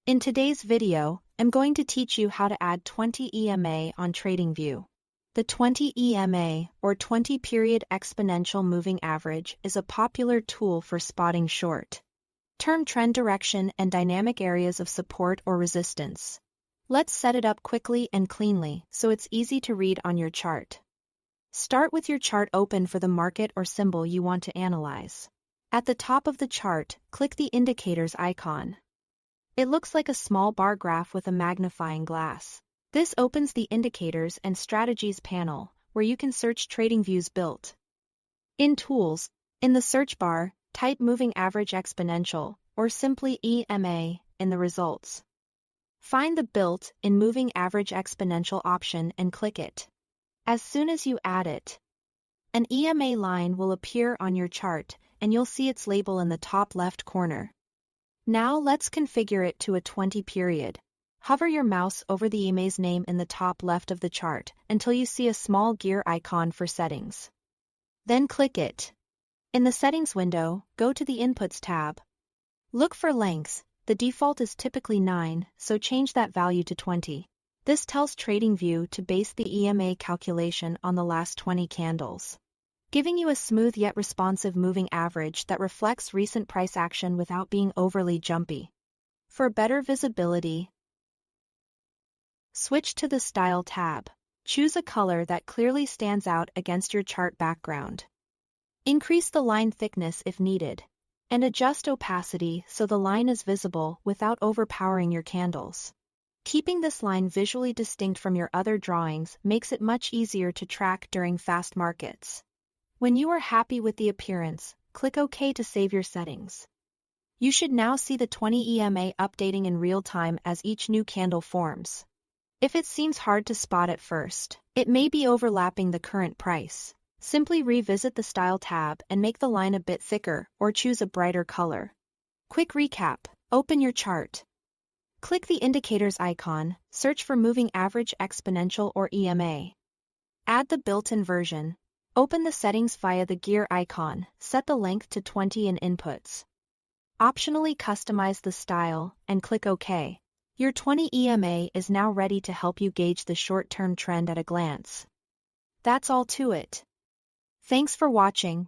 In today's video, I'm going to teach you how to add 20 EMA on Tradingview. The 20 EMA, or 20-period exponential moving average, is a popular tool for spotting short-term trend direction and dynamic areas of support or resistance. Let's set it up quickly and cleanly so it's easy to read on your chart. Start with your chart open for the market or symbol you want to analyze. At the top of the chart, click the indicators icon. It looks like a small bar graph with a magnifying glass. This opens the Indicators and Strategies panel, where you can search Tradingview's built-in tools. In the search bar, type Moving Average Exponential, or simply EMA, in the results. Find the Built-in Moving Average Exponential option and click it. As soon as you add it, an EMA line will appear on your chart, and you'll see its label in the top left corner. Now let's configure it to a 20-period. Hover your mouse over the EMA's name in the top left of the chart until you see a small gear icon for settings. Then click it. In the Settings window, go to the Inputs tab. Look for lengths. The default is typically 9, so change that value to 20. This tells Tradingview to base the EMA calculation on the last 20 candles, giving you a smooth yet responsive moving average that reflects recent price action without being overly jumpy. For better visibility, switch to the Style tab. Choose a color that clearly stands out against your chart background. Increase the line thickness if needed, and adjust opacity so the line is visible without overpowering your candles. Keeping this line visually distinct from your other drawings makes it much easier to track during fast markets. When you are happy with the appearance, click OK to save your settings. You should now see the 20 EMA updating in real time as each new candle forms. If it seems hard to spot at first, it may be overlapping the current price. Simply revisit the Style tab and make the line a bit thicker or choose a brighter color. Quick recap: open your chart. Click the Indicators icon, search for Moving Average Exponential or EMA. Add the built-in version. Open the settings via the gear icon, set the length to 20 in Inputs. Optionally customize the style, and click OK. Your 20 EMA is now ready to help you gauge the short-term trend at a glance. That's all to it. Thanks for watching.